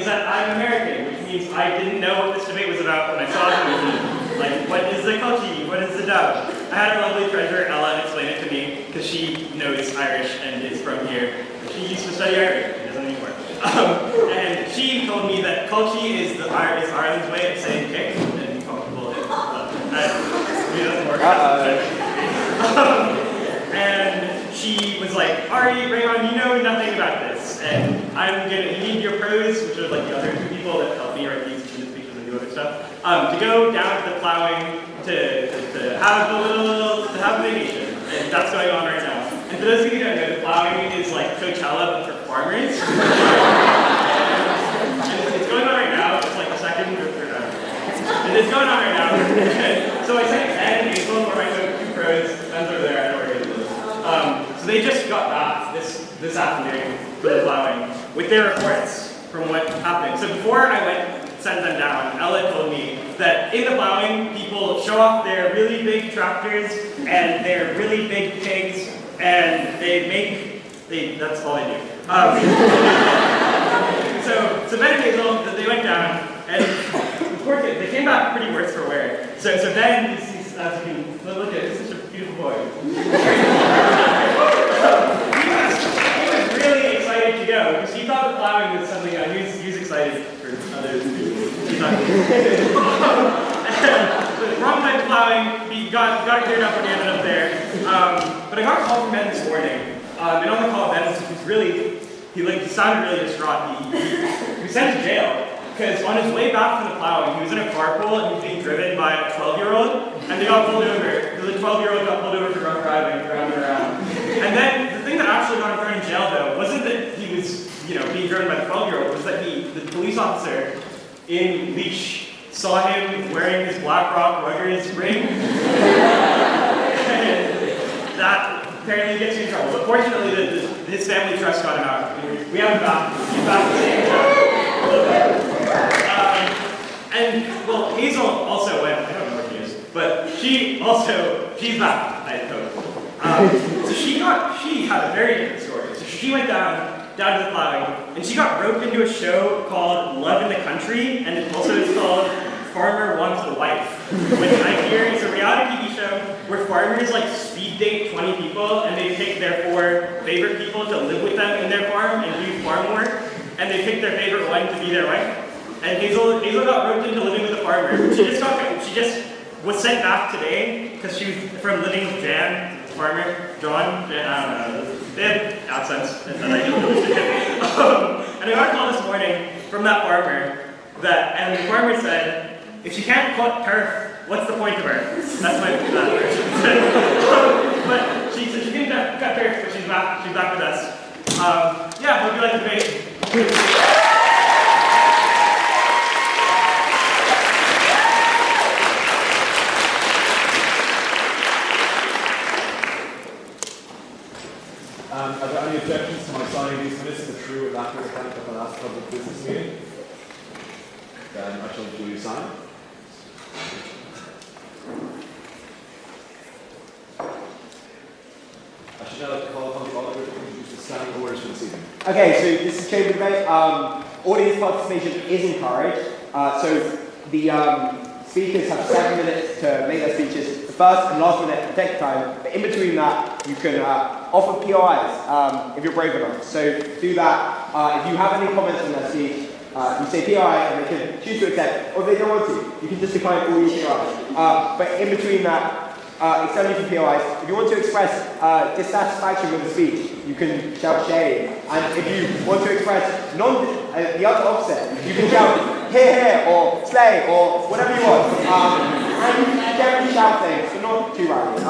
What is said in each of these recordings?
that I'm American, which means I didn't know what this debate was about when I saw the movie. Like, what is the Culchie? What is the dub? I had our lovely treasurer, Ella, explain it to me, because she knows Irish and is from here. She used to study Irish, she doesn't anymore. And she told me that Culchie is Ireland's way of saying kick, and comfortable. That doesn't work. And she was like, Ari, Raymond, you know nothing about this, and you need your pros, which are like the other two people that help me write these speeches and do other stuff, to go down to the plowing to have a vacation, and that's going on right now. And for those of you who don't know, the plowing is like Coachella but for farmers. and it's going on right now. It's like the second or third round. And it's going on right now. So I sent Ed and Hazel, who are my two pros, friends over there, I know where it is. So they just got back this afternoon for the plowing with their reports from what happened. So before I sent them down, Ella told me that in the plowing, people show off their really big tractors and their really big pigs, and that's all they do. So Ben and Hazel, they went down, and they came back pretty worse for wear. So Ben, as you can look at, is such a beautiful boy. He was really excited to go, because he thought the plowing was something he was excited for others. Wrong type of plowing, he got cleared up when he ended up there. But I got a call from Ben this morning, and on the call, Ben was he sounded really distraught. He was sent to jail, because on his way back from the plowing, he was in a carpool and he was being driven by a 12-year-old, and they got pulled over. The 12-year-old got pulled over for drunk driving around and around. And then the thing that actually got him thrown in jail, though, wasn't that he was, being driven by the 12-year-old, was that the police officer in leash saw him wearing his Black Rock Ruggers ring. And that apparently gets you in trouble. But fortunately, his family trust got him out. We have him back. He's back to the and, well, Hazel also went, I don't know where she is, but she's back, I hope. So she had a very different story. So she went down to the plowing, and she got roped into a show called Love in the Country, and it also is called Farmer Wants a Wife, which I hear is a reality TV show where farmers like speed date 20 people, and they pick their 4 favorite people to live with them in their farm and do farm work, and they pick their favorite one to be their wife. And Hazel got roped into living with a farmer. She just was sent back today because she was from living with farmer John. I don't know. They have accents that I didn't understand. And I got a call this morning from that farmer and the farmer said, if she can't cut turf, what's the point of her? That's my version. But she said she didn't cut turf, but she's back with us. Yeah, hope you like the debate. Are there any objections to my signing these minutes in the true and accurate account of the last public business meeting? Then I shall do you sign. I should now like to call upon the auditor to introduce the standing orders for this evening. Okay, so this is chamber debate. Audience participation is encouraged. So the speakers have 7 minutes to make their speeches. The first and last minute protect time, but in between that, you can offer POIs if you're brave enough. So do that. If you have any comments on their speech, you say POI and they can choose to accept, or if they don't want to, you can just decline all your POIs. But in between that, it's only for POIs. If you want to express dissatisfaction with the speech, you can shout shame. And if you want to express the other opposite, you can shout hear, hear, or slay, or whatever you want. And you can generally shout things, but not too rowdy.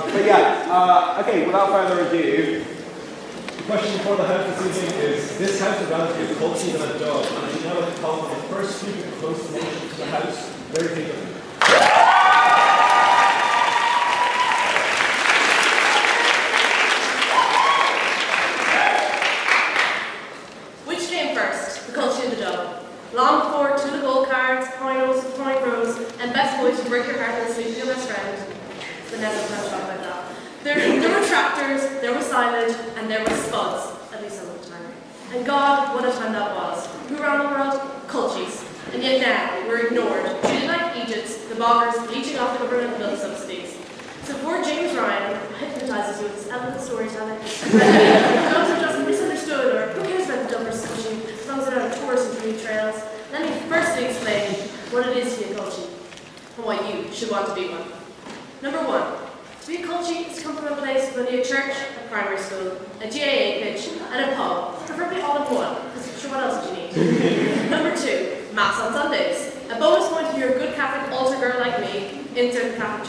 But yeah, okay, without further ado. The question for the House this evening is, this House is bound to be culty than a dog, and I should now like to call for the first speaker to close the motion to the House. Very quickly. Which came first, the culture and the dog? Long before 2 the gold cards, point rows, and best boys who break your heart and sleep with your best friend. But never can't talk about that. There were tractors, there was silage, and there were spuds, at least some of the time. And God, what a time that was. Who ran the world? And yet now, we're ignored, treated like Egypt, the boggers leeching off the government bill subsidies. So poor James Ryan hypnotizes you with his elegant storytelling. Jobs are just misunderstood, or who cares about the dumper switching, as long as they're on tours and new trails. Let me firstly explain what it is to be a Culchie, and why you should want to be one. Number 1. To be a Culchie is to come from a place with only a church, a primary school, a GAA pitch, and a pub, preferably all in one, because sure, what else do you need? Number 2, Mass on Sundays. A bonus point if you're a good Catholic altar girl like me, insert Catholic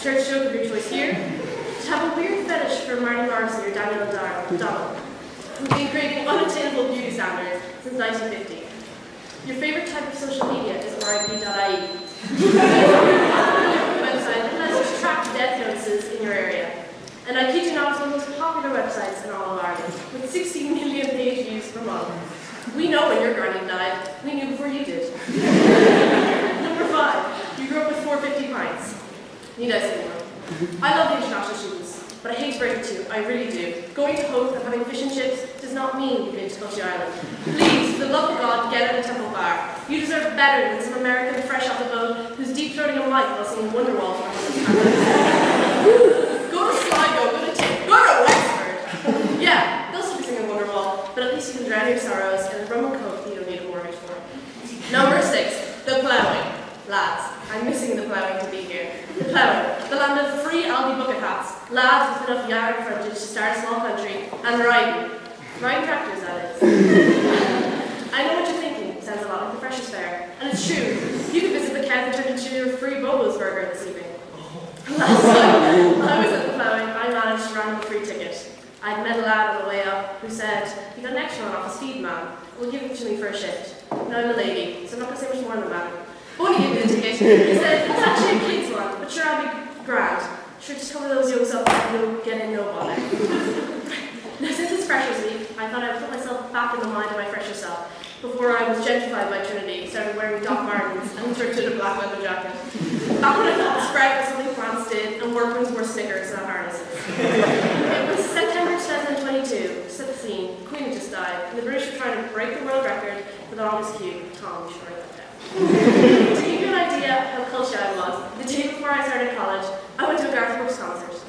church joke of your choice here. To have a weird fetish for Marty Morrison or Daniel O'Donnell, who've been creating unattainable beauty standards since 1950. Your favourite type of social media is RIP.ie. Website that lets you track death notices in your area. And I kid you not, it's one of the most popular websites in all of Ireland, with 60 million page views per month. We know when your granny died. We knew before you did. Number 5, you grew up with 450 pints. Need I say more? I love the international students, but I hate to break it to you, I really do. Going to Hope and having fish and chips does not mean you've been to Culchie Island. Please, for the love of God, get out of the Temple Bar. You deserve better than some American fresh off the boat who's deep-throating a mic while singing Wonderwall for Go to Sligo, go to Tip, go to Wexford! Yeah, they'll still be singing Wonderwall, but at least you can drown your sorrows in a rum and coke you don't need a mortgage for. Number 6, the ploughing. Lads, I'm missing the ploughing to be here. The ploughing, the land of free Aldi bucket hats, lads with enough yard frontage to start a small country, and riding. Riding tractors, that is. I know what you're thinking, sounds a lot like the Freshers' Fair, and it's true. You could visit the cow that turned into your free Bobo's burger this evening. Last time I was at the ploughing, I managed to run a free ticket. I'd met a lad on the way up who said, he got an extra one off his feed man, will give it to me for a shift. Now I'm a lady, so I'm not going to say much more than that. But when he gave me the ticket, he said, it's actually a kid's one, but sure, I'll be grand. Sure, just cover those yolks up and you'll get in no bother. Now, since it's Freshers Week, I thought I'd put myself back in the mind of my fresher self before I was gentrified by Trinity, started wearing Doc Martens and thrifted a black leather jacket. Back when I thought Sprout was something France did and workmen's wore Snickers, not harnesses. It was September 2022, to set the scene. The Queen had just died, and the British were trying to break the world record with an August cube. Tom, you should write that down. To give you an idea how Culchie I was, the day before I started college, I went to a Garth Brooks concert.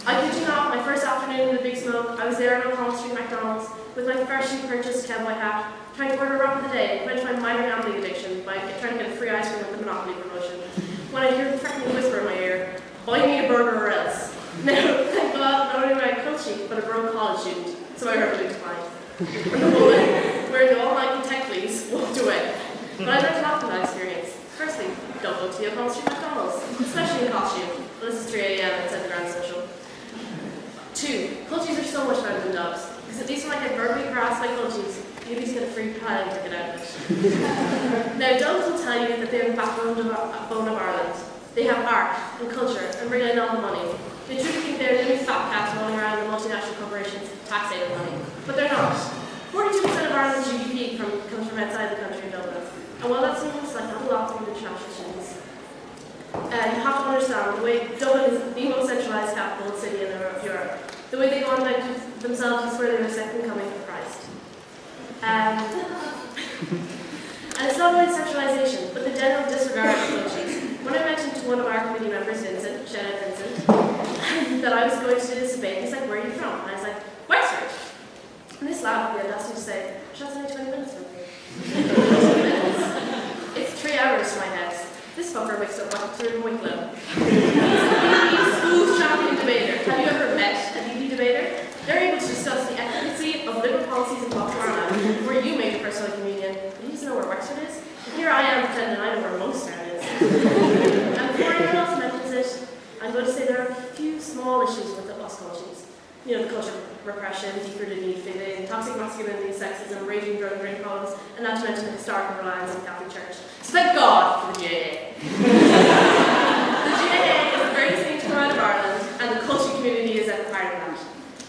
I kid you not, my first afternoon in the Big Smoke, I was there at O'Connell Street McDonald's with my freshly purchased cowboy hat, trying to order a wrap of the day, quench my minor gambling addiction by trying to get a free ice cream with the Monopoly promotion. When I hear the threatening whisper in my ear, buy me a burger or else. Now, thank God, not only am I a Culchie, but a broke college student, so I heard declined. The woman, wearing the all-Nike tech fleece, walked away. But I learned a lot from that experience. Firstly, don't go to the O'Connell Street McDonald's, especially in costume, unless it's 3 a.m. inside the Grand Social. 2, Culchies are so much better than dubs, because at least when I get verbally harassed by Culchies, you at least get a free piling ticket out of it. Now, dubs will tell you that they're the backbone of Ireland. They have art and culture and bring in all the money. They truly think they're little fat cats rolling around in multinational corporations' tax haven money. But they're not. 42% of Ireland's GDP comes from outside the country in Dublin. And while that seems like not a lot from international students, you have to understand the way Dublin is the most centralised capital city in Europe. The way they go on about themselves is where they're the second coming of Christ. And it's not only centralisation, but the general disregard of Culchies. When I mentioned to one of our committee members, Vincent, shout out Vincent, that I was going to do this debate, he's like, where are you from? And I was like, Wexford. And this lad had the audacity to say, that's only 20 minutes from here. 20 minutes? It's 3 hours to my house. This fucker mixed up Wexford and Wicklow. He's a school champion debater. Have you ever met a DP debater? They're able to discuss the efficacy of liberal policies in Botswana, where you made your personal communion. But he doesn't know where Wexford is. And here I am pretending I know where Munster is. And before anyone else mentions it, I'm going to say there are a few small issues with us Culchies. You know, the culture of repression, deep-rooted need fit in, toxic masculinity, sexism, raging drug and drink problems, and not to mention the historical reliance on the Catholic Church. So thank God for the GAA. The GAA is the greatest thing to come out of Ireland, and the Culchie community is at the heart of that.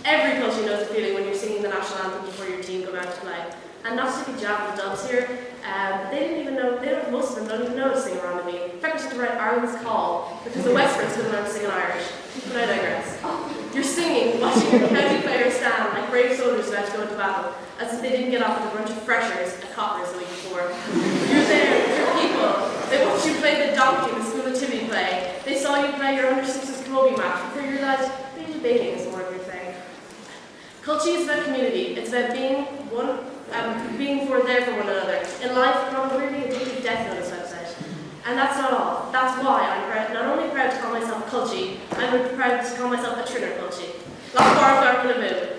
Every Culchie knows the feeling when you're singing the national anthem before your team go out to play. And not to be jabbed with dubs here, they didn't even know, most of them don't even know to sing around me. In fact, I had to write Ireland's Call, because the Westfords couldn't learn to sing in Irish. But I digress. You're singing, watching your county players stand like brave soldiers about to go into battle, as if they didn't get off with a bunch of freshers and coppers the week before. You're out your under-6s Kobe match before you realised maybe debating is more of your thing. Culchie is about community. It's about being there for one another. In life, and on a really addictive Death Notice website. And that's not all. That's why I'm not only proud to call myself Culchie, I'm proud to call myself a Trinner Culchie. Lock bar, dark in the mood.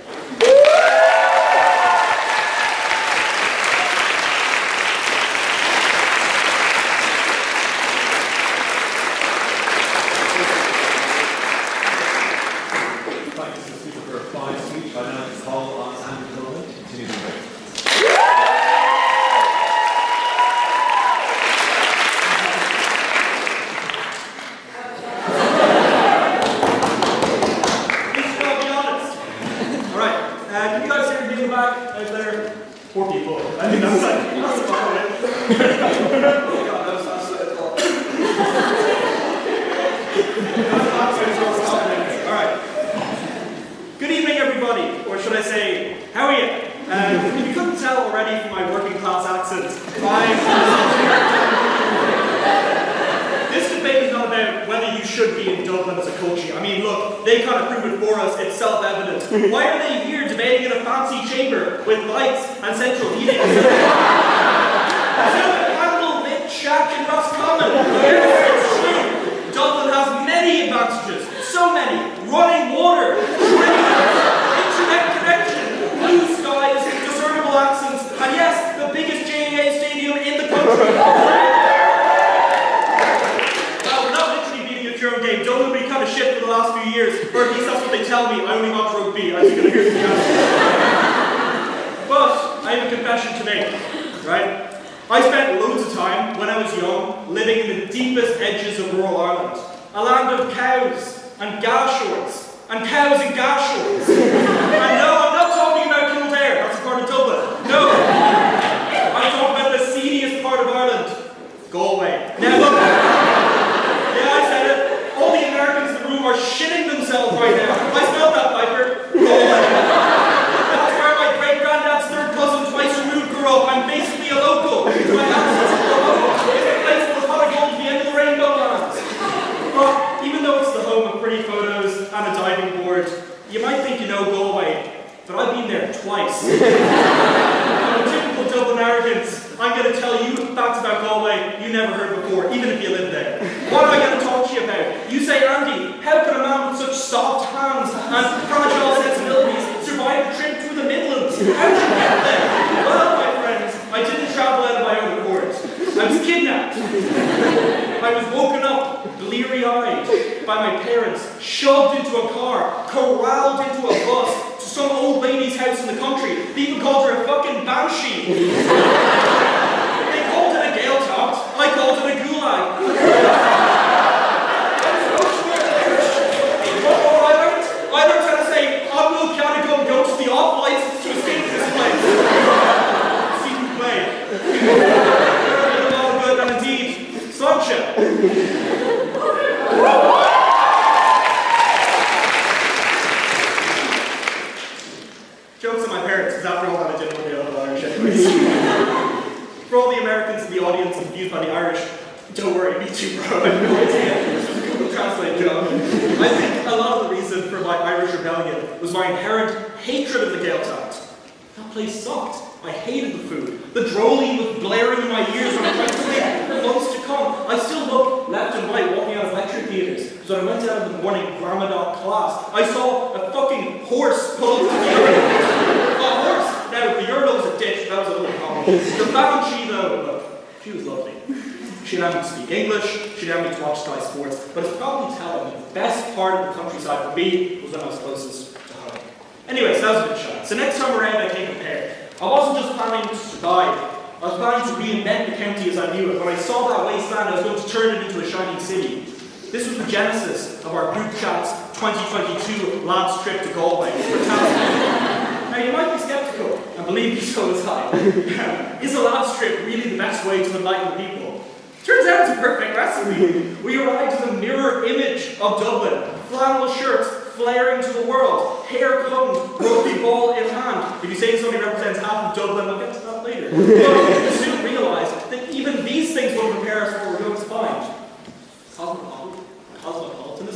Cosmopolitan?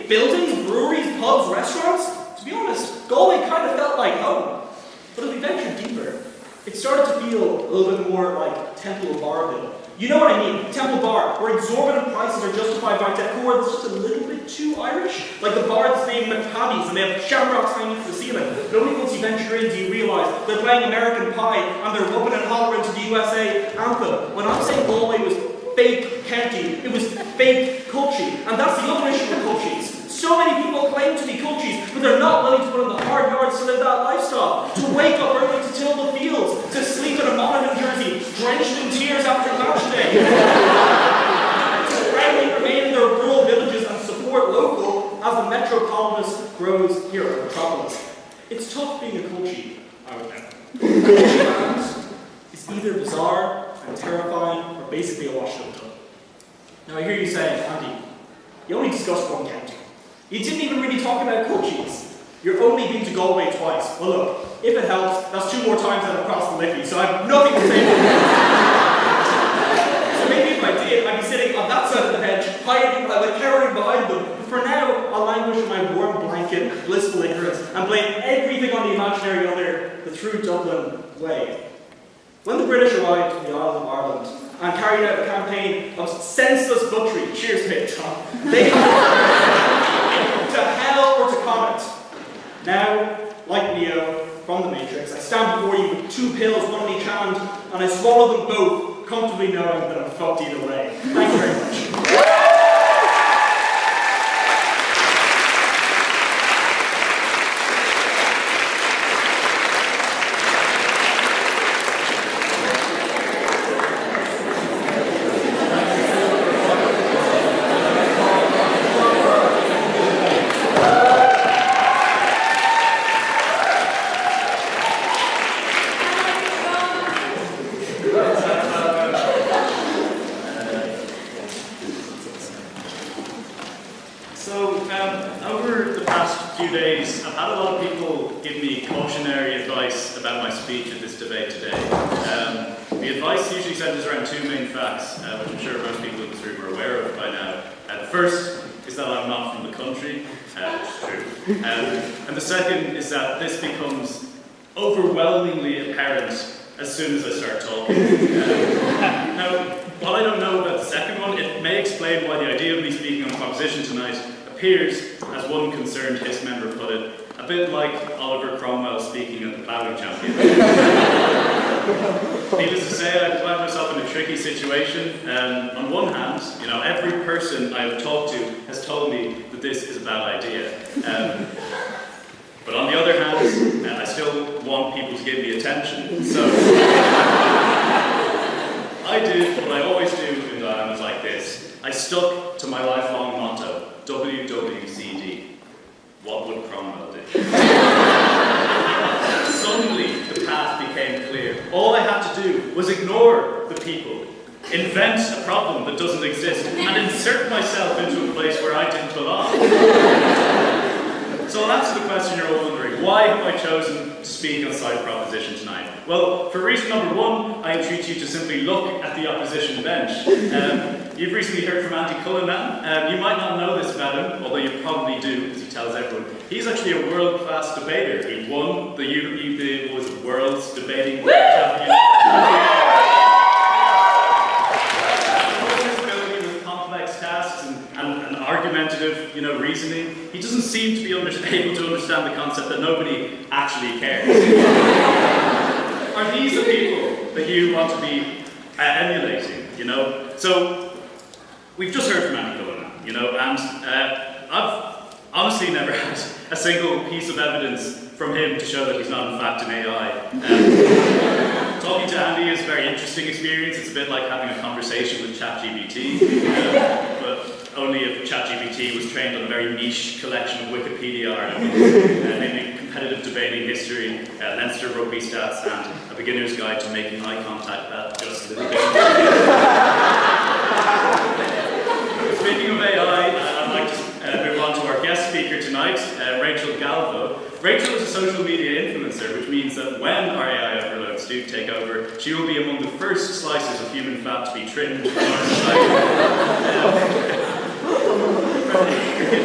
buildings, breweries, pubs, restaurants. To be honest, Galway kind of felt like home. But as we ventured deeper, it started to feel a little bit more like Temple Barville. You know what I mean? Temple Bar, where exorbitant prices are justified by decor that's just a little bit too Irish. Like the bar that's named McPaddy's and they have shamrocks hanging from the ceiling. But only once you venture in do you realise they're playing American Pie and they're whooping and hollering to the USA anthem. When I'm saying Galway was fake county, it was fake Culchie. And that's the other issue with Culchies. So many people claim to be Culchies, but they're not willing to put in the hard yards to live that lifestyle. To wake up early to till the fields, to sleep in a Monaghan jersey, drenched in tears after match day. To proudly remain in their rural villages and support local as the metropolis grows here in the metropolis. It's tough being a Culchie, I would know. Culchie land is either bizarre and terrifying or basically a washed up tub. Now I hear you saying, Andy, you only discussed one county. You didn't even really talk about Culchies. You're only been to Galway twice. Well look, if it helps, that's 2 more times than I've crossed the Liffey, so I have nothing to say about it. So maybe if I did, I'd be sitting on that side of the bench, hiding, like cowering behind them. But for now, I'll languish in my warm blanket, blissful ignorance, and blame everything on the imaginary other, the true Dublin way. When the British arrived in the Isle of Ireland and carried out a campaign of senseless butchery, cheers mate Tom, they to hell or to comet. Now, like Neo from the Matrix, I stand before you with 2 pills, one in each hand, and I swallow them both, comfortably knowing that I'm fucked either way. Thank you very much. Over the past few days, I've had a lot of people give me cautionary advice about my speech at this debate today. The advice usually centers around 2 main facts, which I'm sure most people in this room are aware of by now. The first is that I'm not from the country, which is true. And the second is that this becomes overwhelmingly apparent as soon as I start talking. Now, while I don't know about the second one, it may explain why the idea of me speaking on composition tonight appears, as one concerned Hist member put it, a bit like Oliver Cromwell speaking at the ploughing champion. Needless to say, I find myself in a tricky situation. On one hand, every person I've talked to has told me that this is a bad idea. But on the other hand, I still want people to give me attention. So I did what I always do in dilemmas like this. I stuck to my lifelong motto, WWCD. What would Cromwell do? Suddenly, the path became clear. All I had to do was ignore the people, invent a problem that doesn't exist, and insert myself into a place where I didn't belong. So I'll answer the question you're all wondering. Why have I chosen to speak on side proposition tonight? Well, for reason number 1, I entreat you to simply look at the opposition bench. You've recently heard from Andy Cullinan. You might not know this about him, although you probably do, because he tells everyone. He's actually a world-class debater. He won the world's debating champion. And argumentative, reasoning. He doesn't seem to be able to understand the concept that nobody actually cares. Are these the people that you want to be emulating? So we've just heard from Andy Cullinan, and I've honestly never had a single piece of evidence from him to show that he's not in fact an AI. Talking to Andy is a very interesting experience. It's a bit like having a conversation with ChatGPT, but only if ChatGPT was trained on a very niche collection of Wikipedia articles, namely competitive debating history, Leinster rugby stats, and a beginner's guide to making eye contact at just a little bit. Speaking of AI, I'd like to move on to our guest speaker tonight, Rachel Galvin. Rachel is a social media influencer, which means that when our AI overloads do take over, she will be among the first slices of human fat to be trimmed on our site. Very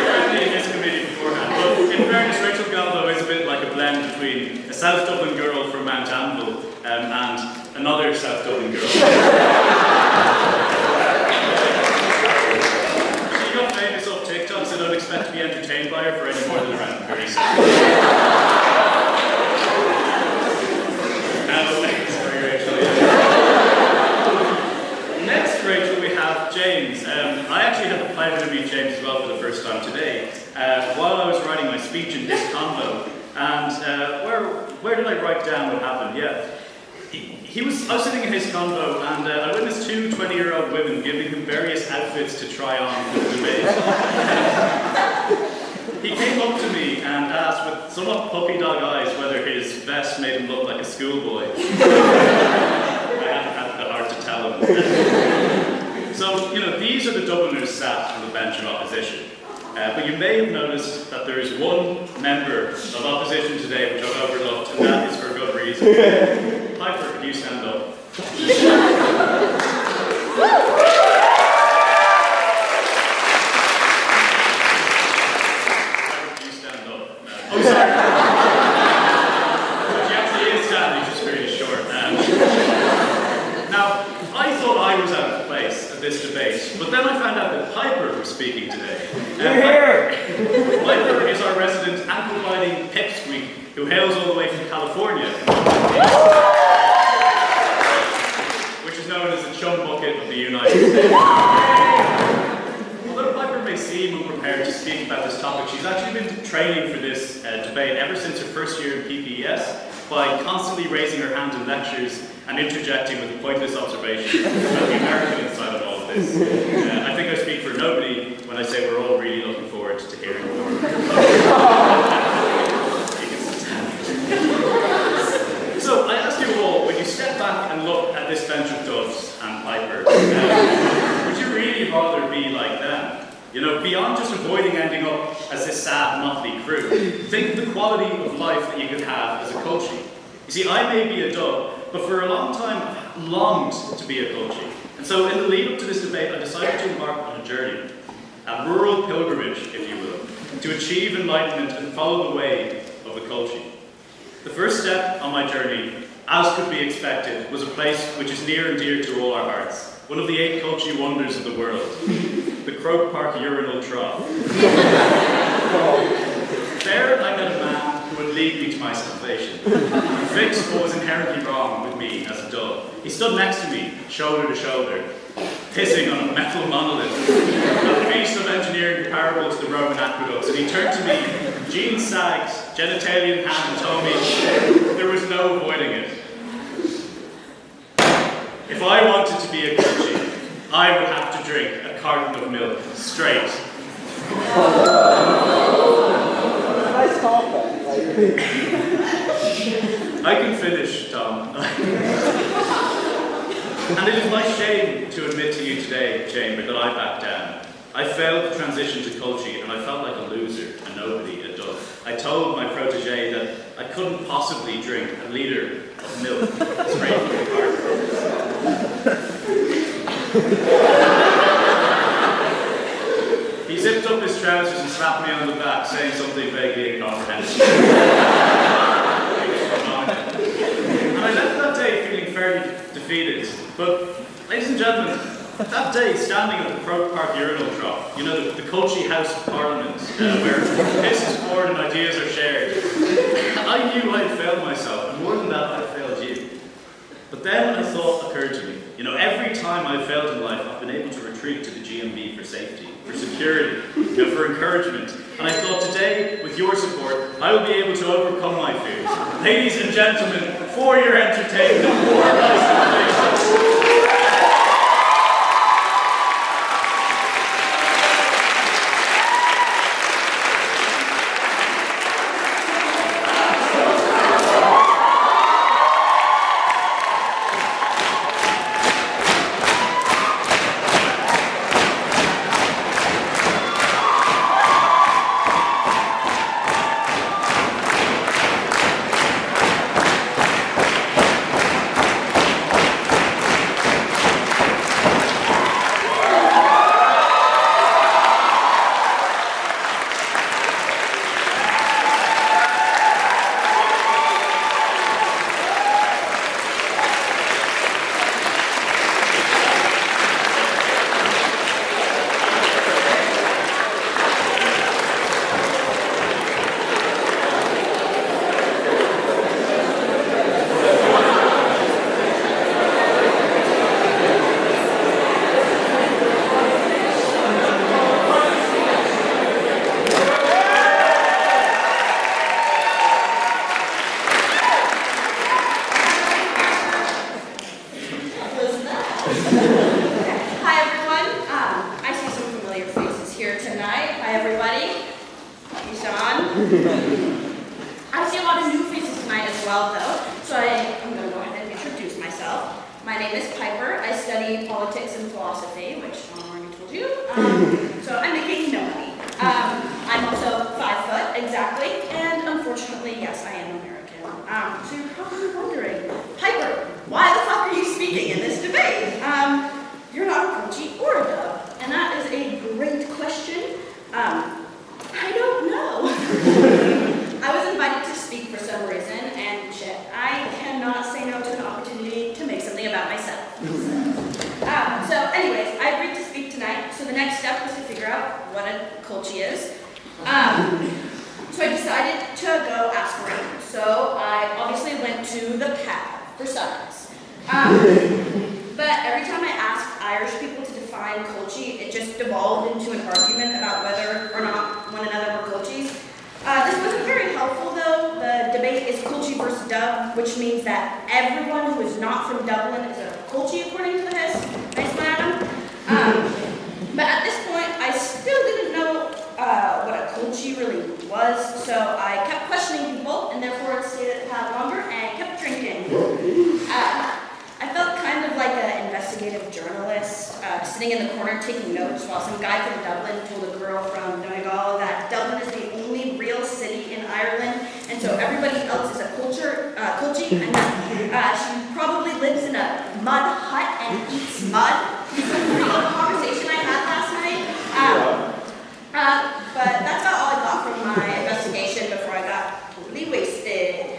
friendly in this committee beforehand, but in fairness, Rachel Galvin is a bit like a blend between a South Dublin girl from Mount Anvil and another South Dublin girl. She got famous off TikTok, so don't expect to be entertained by her for any more than around 30 seconds. Sorry, Rachel. Yeah. Next, Rachel, we have James. I actually had the pleasure to meet James as well for the first time today, while I was writing my speech in Hist convo. And where did I write down what happened? Yeah. I was sitting in his convo, and I witnessed two 20-year-old women giving him various outfits to try on for the debate. He came up to me and asked with somewhat puppy dog eyes whether his vest made him look like a schoolboy. I hadn't had the heart to tell him. So, these are the Dubliners sat on the bench of opposition. But you may have noticed that there is one member of opposition today which I've overlooked, and that is for a good reason. Piper, could you stand up? Oh, sorry. But she actually is standing, she's pretty short. Now, I thought I was out of place at this debate, but then I found out that Piper was speaking today. Piper is our resident ankle-biting pipsqueak who hails all the way from California, which is known as the chum bucket of the United States. Although Piper may seem unprepared to speak about this topic, she's actually been training for this debate ever since her first year in PPES by constantly raising her hand in lectures and interjecting with a pointless observation about the American inside of all of this. I think I speak for nobody when I say we're all really looking forward to hearing more. So I ask you all, when you step back and look at this bench of doves and Piper, would you really rather be like them? Beyond just avoiding ending up as this sad, motley crew, think of the quality of life that you could have as a Culchie. You see, I may be a dove, but for a long time I've longed to be a Culchie. And so in the lead up to this debate, I decided to embark on a journey, a rural pilgrimage, if you will, to achieve enlightenment and follow the way of the Culchie. The first step on my journey, as could be expected, was a place which is near and dear to all our hearts, one of the 8 Culchie wonders of the world, the Croke Park urinal trough. There I met a man who would lead me to my salvation, fix what was inherently wrong with me as a dove. He stood next to me, shoulder to shoulder, pissing on a metal monolith, a piece of engineering comparable to the Roman aqueducts, and he turned to me, jeans sagged, genitalia in hand, and told me there was no avoiding it. If I wanted to be a Culchie, I would have to drink a carton of milk straight. Nice talk, I can finish, Tom. And it is my shame to admit to you today, Chamber, that I backed down. I failed to transition to Culchie, and I felt like a loser, a nobody, a dove. I told my protege that I couldn't possibly drink a litre of milk straight from the carton. He zipped up his trousers and slapped me on the back, saying something vaguely incomprehensible. And I left that day feeling fairly defeated. But, ladies and gentlemen, that day, standing at the Croke Park urinal trough, the Culchie House of Parliament, where piss is poured and ideas are shared, I knew I had failed myself, and more than that, I failed you. But then a thought occurred to me. Every time I've failed in life, I've been able to retreat to the GMB for safety, for security, for encouragement. And I thought today, with your support, I will be able to overcome my fears. Ladies and gentlemen, for your entertainment, more nice information. well, though, so I'm going to go ahead and introduce myself. My name is Piper. I study politics and philosophy, which I already told you. So I'm making no money. I'm also 5 foot, exactly, and unfortunately, yes, I am American. So you're probably wondering, Piper, why the fuck are you speaking in this debate? You're not a Culchie or a dub, and that is a great question. I don't know. I was invited to speak for some reason, and shit, I cannot say no to an opportunity to make something about myself. So anyways, I agreed to speak tonight, so the next step was to figure out what a Culchie is. So I decided to go ask around. So I obviously went to the pad for science. But every time I asked Irish people to define Culchie, it just devolved into an argument about whether or not one another were Culchies. This wasn't very helpful, though. The debate is Culchie versus Dub, which means that everyone who is not from Dublin is a Culchie, according to the Hist. Nice one, Adam. But at this point, I still didn't know what a Culchie really was, so I kept questioning people, and therefore stayed at the pad longer and kept drinking. I felt kind of like an investigative journalist, sitting in the corner taking notes while some guy from Dublin told a girl from Donegal that Dublin is the only real city in Ireland, and so everybody else is a Culchie, and that she probably lives in a mud hut and eats mud. It's a real conversation I had last night. But that's about all I got from my investigation before I got totally wasted.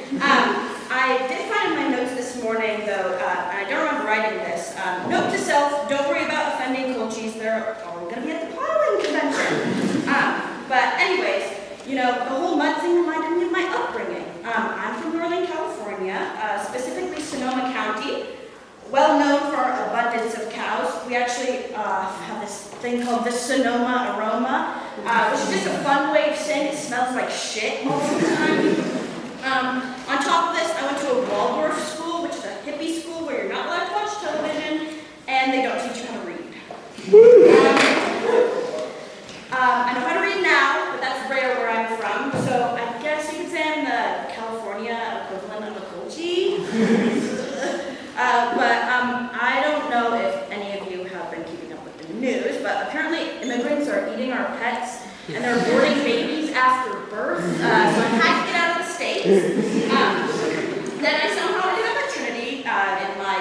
I did find in my notes this morning, though, and I don't remember writing this, note to self, don't worry about offending Culchies, they're all going to be at the piling convention. But anyways, you know, the whole mud thing reminded me of my upbringing. I'm from Northern California, specifically Sonoma County, well known for our abundance of cows. We actually have this thing called the Sonoma aroma, which is just a fun way of saying it smells like shit most of the time. On top of this, I went to a Waldorf school, which is a hippie school where you're not allowed to watch television, and they don't teach you how to read. I know how to read now, but that's rare where I'm from, so I guess you could say I'm the California equivalent of a Culchie. But I don't know if any of you have been keeping up with the news, but apparently immigrants are eating our pets, and they're aborting babies after birth, so I had to get out of the States. Then I somehow ended up at Trinity in my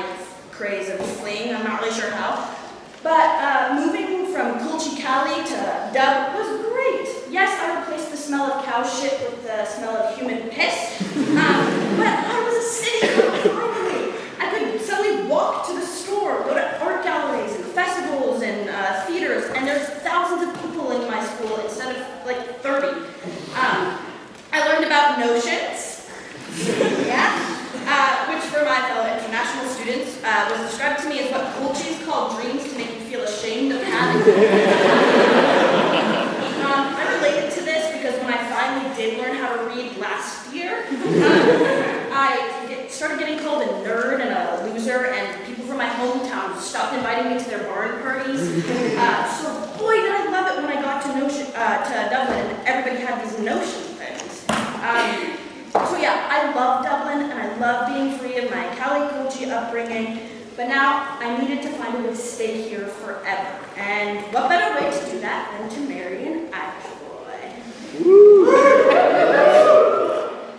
craze of fleeing, I'm not really sure how. But moving from Culchie Cali to Dub was great. Yes, I replaced the smell of cow shit with the smell of human piss, but I was a city girl finally. I could suddenly walk to the store, go to art galleries and festivals and theaters, and there's thousands of people in my school instead of like 30. I learned about notions, which for my fellow international students was described to me as what Culchies call dreams to make you feel ashamed of having. I related to this because when I finally did learn how to read last year, I started getting called a nerd and a loser, and people from my hometown stopped inviting me to their barn parties. So boy, did I love it when I got to Dublin and everybody had these notion things. So yeah, I love Dublin and I love being free of my Cali Culchie upbringing, but now I needed to find a way to stay here forever. And what better way to do that than to marry an Irish boy?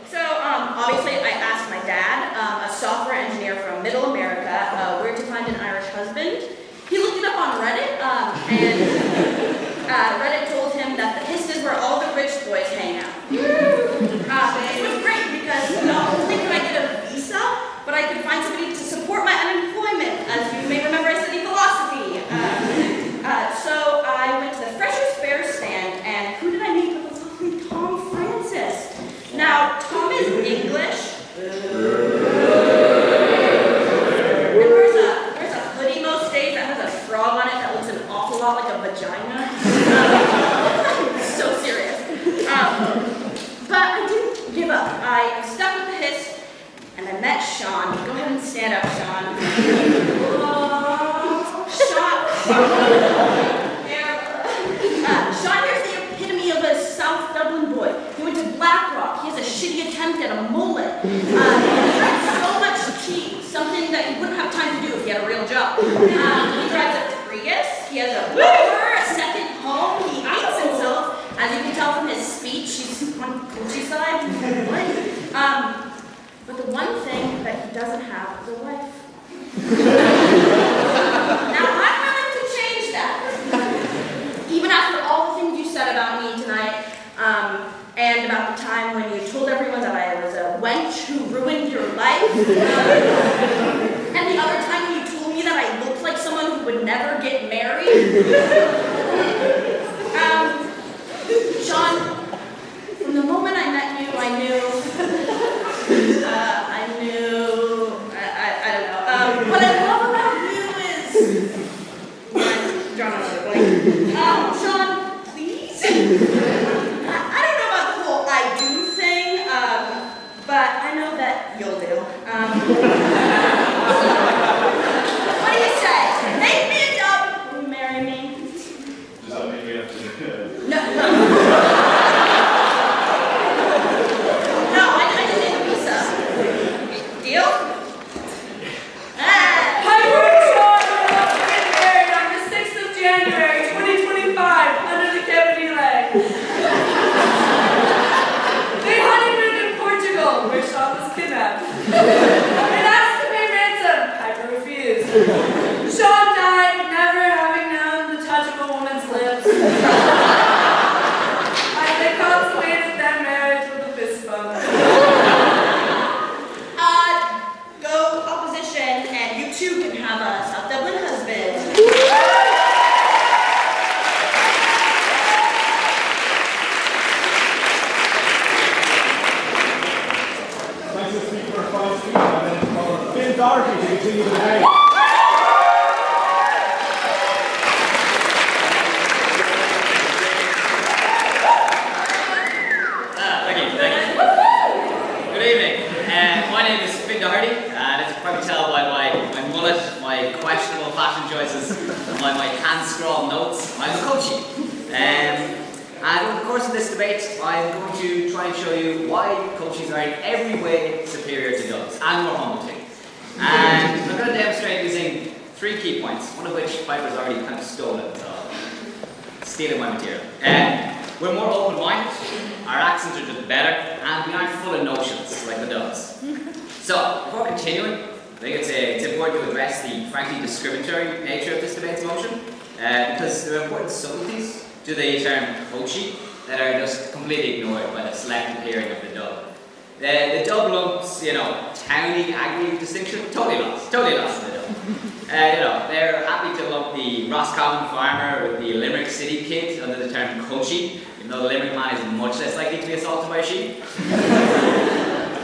So obviously I asked my dad, a software engineer from Middle America, where to find an Irish husband. He looked it up on Reddit, and Reddit told him that the Hist is where all the rich boys hang out. It was great because not only could I get a visa, but I could find somebody to support my unemployment. As you may remember, I studied philosophy. So I went to the Freshers Fair stand, and who did I meet but the lovely Tom Francis? Now, Tom is English. And there's a hoodie most days that has a frog on it that looks an awful lot like a vagina. So serious. But I didn't give up. I stuck with the Hist, and I met Sean. Go ahead and stand up, Sean. Sean here's the epitome of a South Dublin boy. He went to Blackrock. He has a shitty attempt at a mullet. He drives a Prius. He has a motor, a second home. He hates himself. As you can tell from his speech, he's on Culchie's side. But the one thing that he doesn't have is a wife. Now, I'm willing to change that. Even after all the things you said about me tonight, and about the time when you told everyone that I was a wench who ruined your life, and the other time when you told me that I looked like someone who would never get married. Sean, from the moment I met you, I knew, I don't know. What I love about you is, John, Sean, please? I don't know about the whole I do thing, but I know that you'll do. What do you say? Make me a dub. Will you marry me? Does that mean we have to do it? No. No, I just need a visa. Deal? Piper and Sean are about to get married on the 6th of January, 2025, under the Campanile. They honeymooned in Portugal, where Sean was kidnapped. And asked to pay ransom. Piper refused. Sean died, never having known the touch of a woman's lips. As they consummated their marriage with a fist bump. Go opposition, and you two can have a South Dublin husband. Thanks to the speaker for a fine speech, and then call Finn Doherty to continue the debate. Thank you. Good evening. My name is Finn Doherty, and as you can probably tell by my mullet, my questionable fashion choices, and my hand-scrawled notes, I'm a Culchie. And over the course of this debate, I'm going to try and show you why Culchies are in every way superior to Dubs, and more humble too. And I'm going to demonstrate using 3 key points, one of which Piper's already kind of stolen, so stealing my material. We're more open-minded, our accents are just better, and we aren't full of notions like the Dubs. So, before continuing, I think it's important to address the frankly discriminatory nature of this debate's motion, because there are important subtleties to the term Culchie that are just completely ignored by the selective hearing of the Dub. The Dub lumps, towny, agri distinction, totally lost in the Dub. They're happy to lump the Roscommon farmer with the Limerick city kid under the term Culchie, even though the Limerick man is much less likely to be assaulted by a sheep.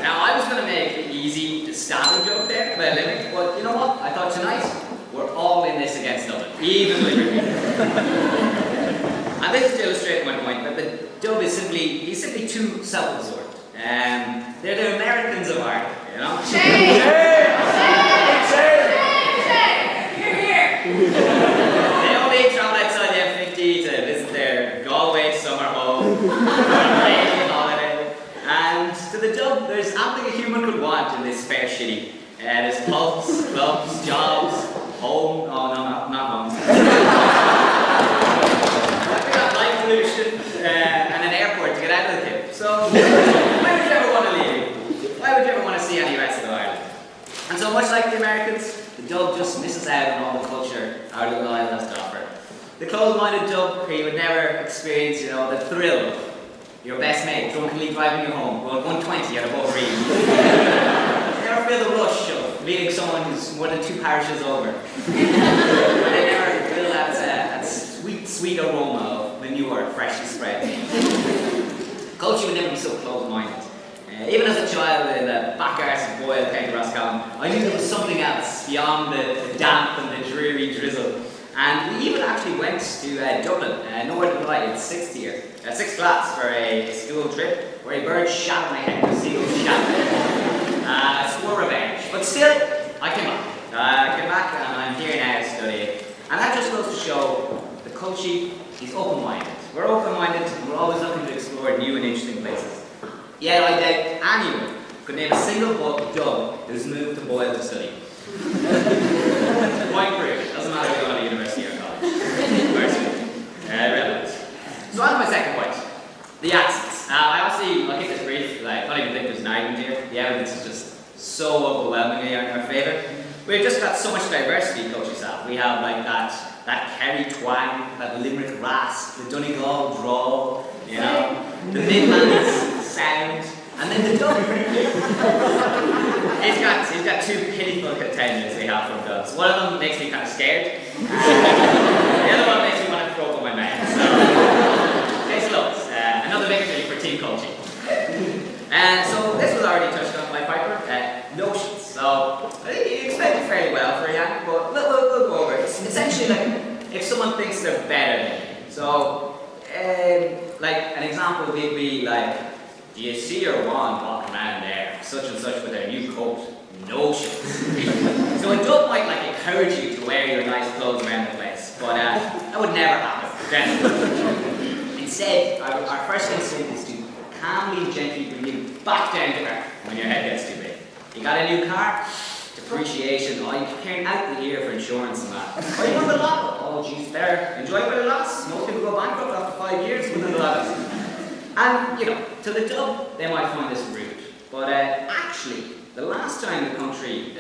Now, I was going to make an easy stabbing joke there about Limerick, but you know what? I thought tonight, we're all in this against Dublin, even Limerick people. And this is to illustrate my point that the Dub is simply too self-absorbed. They're the Americans of Ireland, Shame! You're here! They only travel outside the M50 to visit their Galway summer home, rainy holiday. And to the Dub, there's everything a human could want in this fair city. There's pubs, clubs, jobs, home. Oh no, not homes. We got light pollution and an airport to get out of the tip. So why would you ever want to leave? Why would you ever want to see any rest of Ireland? And so much like the Americans, the Dub just misses out on all the culture our little island has to offer. The closed-minded Dub, where you would never experience, the thrill of your best mate drunkenly driving you home, going 120 at above read. Never feel the rush of meeting someone who's more than 2 parishes over. They never feel that sweet aroma of manure freshly spread. Culture would never be so close-minded. Even as a child in the back arse of Boyle, County Roscommon, I knew there was something else beyond the damp and the dreary drizzle. And we even actually went to Dublin, nor did I, in 6th class, for a school trip where a bird shot at my head and a seagull shot at my head. Swore revenge. But still, I came back. And I'm here now studying. And that just goes to show the Culchie is open-minded. We're open-minded and we're always looking to explore new and interesting places. Yet I doubt anyone could name a single Dub who's moved to Boyle to study. point proved. Doesn't matter if you go to university or college. Relevant. So on to my second point. The accents. I obviously, I'll keep this brief. Like, I don't even think there's an argument here. The evidence is just so overwhelmingly in our favour. We've just got so much diversity in Culchie South. We have like that Kerry twang, that Limerick rasp, the Donegal drawl, you know, the Midlands sound, and then the dub. He's got two pitiful contenders we have from dubs. One of them makes me kind of scared. The other one makes me want to throw up on my mouth. So, case closed. Another victory for Team Culchie. So this was already touched on by Piper. Notions. So I think you explained it fairly well for Yank, but we'll go over it. It's essentially like if someone thinks they're better than you. So like an example would be like, do you see your wand walking around there, such and such with their new coat? Notions. So a dub might like encourage you to wear your nice clothes around the place, but that would never happen. Generally. Instead, our first instinct is to calmly and gently bring you back down to earth when your head gets too big. You got a new car? Depreciation. Oh, you're carrying out the year for insurance and that. Oh, you won the lotto? Oh, geez, better enjoy it with a loss. Most people go bankrupt after 5 years winning the lotto. And, you know, to the dub, they might find this rude. But actually, the last time the country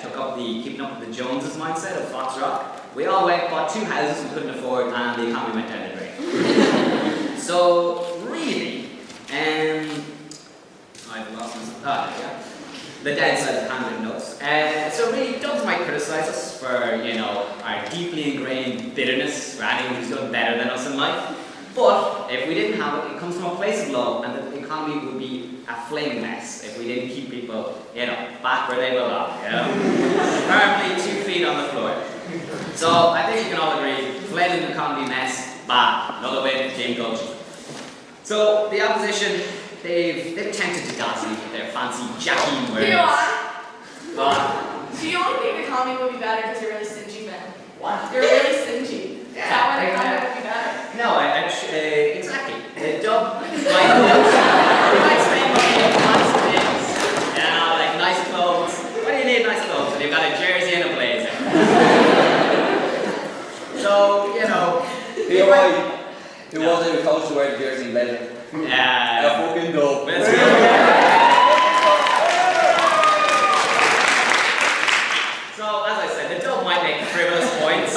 took up the keeping up with the Joneses mindset of Fox Rock, we all bought 2 houses we couldn't afford, and the economy went down the drain. So, really, I've lost myself. Yeah. The downside of handling notes. So really, dubs might criticise us for, you know, our deeply ingrained bitterness for anyone who's done better than us in life. But if we didn't have it, it comes from a place of love, and the economy would be a flaming mess if we didn't keep people, you know, back where they belong, you know, firmly 2 feet on the floor. So I think you can all agree, flaming economy mess, bad. Another way to Team Culchie. So the opposition. They've attempted to dazzle you with their fancy Jackie words. You on? What? So you only think the economy would be better because you're really stingy, man? What? You're really stingy. Yeah, Is that why the economy would be better? No, exactly. The dub might spend money on fancy things. You know, like nice clothes. Why do you need nice clothes when you've got a jersey and a blazer? So, you know. Who was it who told you to wear the jersey and blazer? Yeah. A fucking dub. Let's go. So, as I said, the dub might make frivolous points.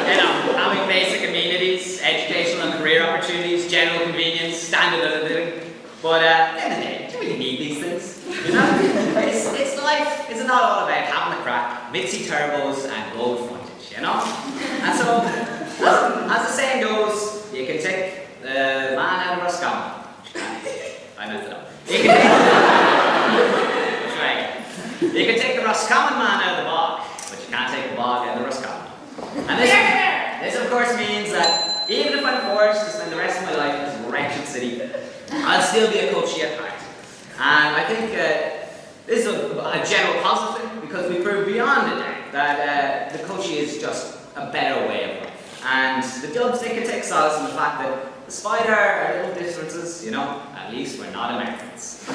You know, having basic amenities, educational and career opportunities, general convenience, standard of living. But at the end of the day, do you really need these things? You know? It's life. It's not all about having a crack, Mitzi turbos and gold frontage, you know? And so, as the saying goes, you can take the man out of Roscommon. I messed it up. You can take the Roscommon man out of the bog, but you can't take the bog out of the Roscommon. And this of course means that even if I'm forced to spend the rest of my life in this wretched city, I'll still be a Culchie at heart. And I think this is a general positive thing, because we prove beyond a doubt that the Culchie is just a better way of life. And the dubs, they can take solace in the fact that despite our little differences, you know, at least we're not Americans. For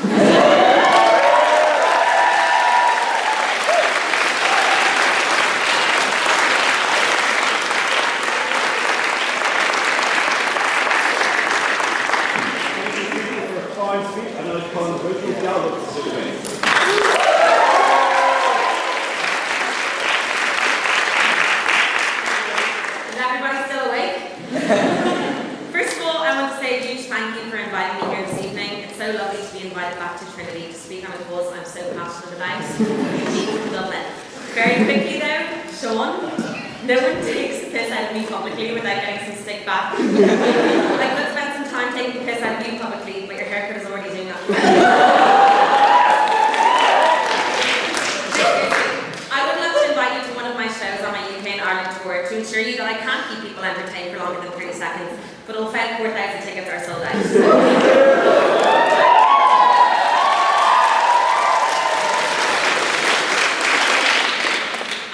a fine speech, and I'd call Rachel Galvin to sit away. Is everybody still awake? First of all, I want to say a huge thank you for inviting me here this evening. It's so lovely to be invited back to Trinity to speak on a cause I'm so passionate about, people from Dublin. Very quickly though, Sean, no one takes the piss out of me publicly without getting some stick back. I could spend some time taking the piss out of you publicly, but your haircut is already doing that. I would love to invite you to one of my shows on my UK and Ireland tour to ensure you that I can't keep people entertained for longer than 30 seconds, but all 4,000 tickets are sold out.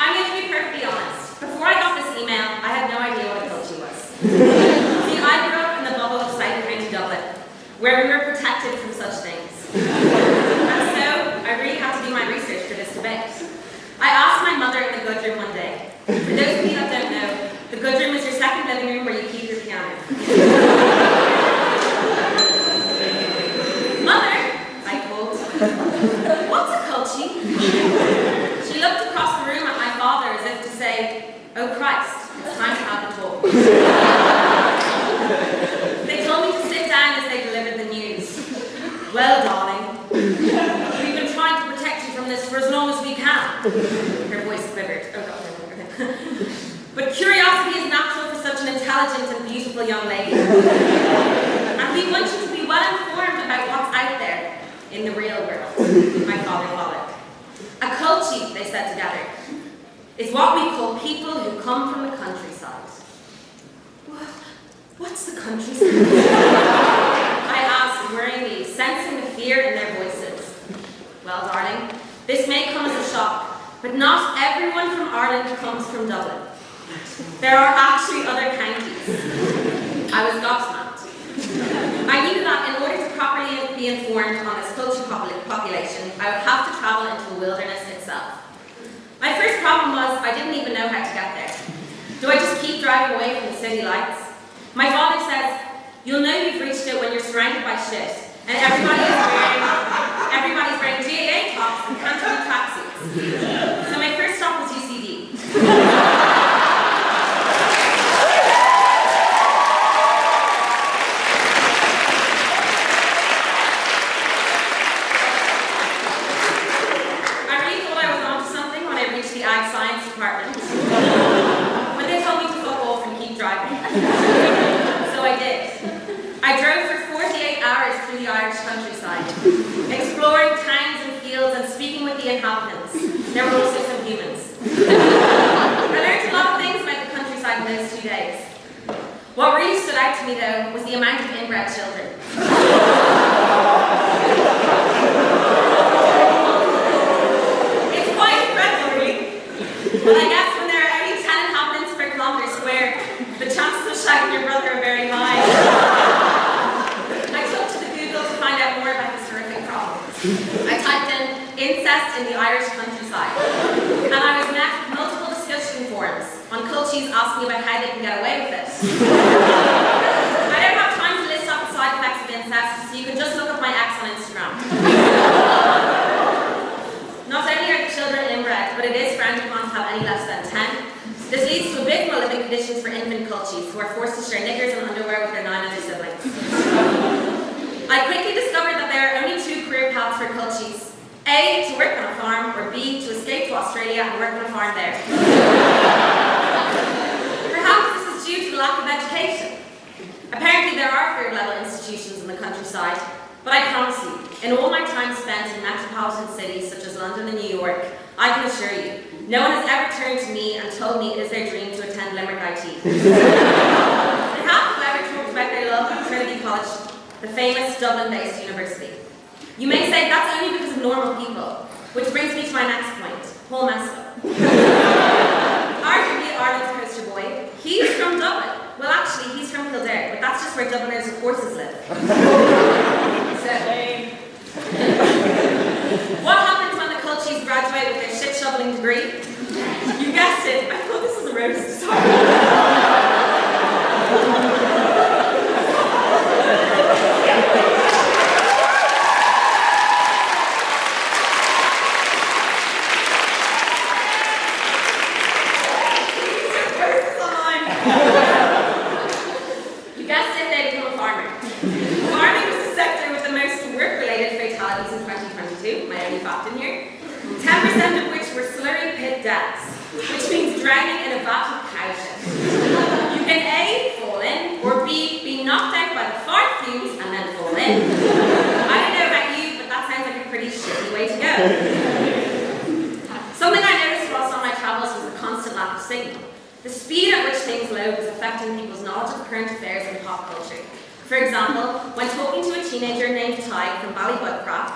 I'm going to be perfectly honest. Before I got this email, I had no idea what a Culchie was. See, I grew up in the bubble of South County Dublin, where we were protected from such things. And so, I really had to do my research for this debate. I asked my mother in the good room one day. For those of you that don't know, the good room is your second living room where you keep your piano. Mother, I called. What's a culchie? She looked across the room at my father as if to say, oh Christ, it's time to have a talk. They told me to sit down as they delivered the news. Well, darling, we've been trying to protect you from this for as long as we can. Her voice quivered. Oh God. But curiosity is natural for such an intelligent and beautiful young lady. And we want you to be well informed about what's out there in the real world. My father followed. A culchie, they said together, is what we call people who come from the countryside. What's the countryside? I asked worryingly, sensing the fear in their voices. Well, darling, this may come as a shock, but not everyone from Ireland comes from Dublin. There are actually other counties. I was gobsmacked. I knew that in order to properly be informed on this culture population, I would have to travel into the wilderness itself. My first problem was I didn't even know how to get there. Do I just keep driving away from the city lights? My father says, you'll know you've reached it when you're surrounded by shit, and everybody's wearing GAA tops and canton tracksuits. So my first stop was UCD. Department. But they told me to fuck off and keep driving. So I did. I drove for 48 hours through the Irish countryside, exploring towns and fields and speaking with the inhabitants. There were also some humans. I learned a lot of things about the countryside in those 2 days. What really stood out to me, though, was the amount of inbred children. It's quite incredible, really. But I guess when there are only 10 inhabitants per kilometre square, the chances of shagging your brother are very high. I took to the Google to find out more about this horrific problem. I typed in incest in the Irish countryside, and I was met with multiple discussion forums on culchies asking about how they can get away with it. I don't have time to list off the side effects of incest, so you can just look up my ex on Instagram. Not only are the children inbred, but it is frowned upon to have any less than 10. This leads to abysmal living conditions for infant culchies, who are forced to share knickers and underwear with their 9 other siblings. I quickly discovered that there are only 2 career paths for culchies. A, to work on a farm, or B, to escape to Australia and work on a farm there. Perhaps this is due to the lack of education. Apparently there are third-level institutions in the countryside, but I promise you, in all my time spent in metropolitan cities such as London and New York, I can assure you, no one has ever turned to me and told me it is their dream to attend Limerick IT. They have, however, talked about their love of Trinity College, the famous Dublin-based university. You may say that's only because of normal people, which brings me to my next point, Paul Mescal. Arguably Ireland's poster boy, he's from Dublin. Well, actually, he's from Kildare, but that's just where Dubliners of horses live. What happens when the culchies graduate with their shit-shoveling degree? You guessed it, I thought this was a roast. You guessed it, they become a farmer. Farming was the sector with the most work-related fatalities in 2022, my only fact in here, 10% of which were slurry pit deaths, which means drowning in a vat of cow shit. You can A, fall in, or B, be knocked out by the fart fumes and then fall in. I don't know about you, but that sounds like a pretty shitty way to go. Something I noticed whilst on my travels was the constant lack of signal. The speed at which things load was affecting people's knowledge of current affairs and pop culture. For example, when talking to a teenager named Ty from Ballybugcraft,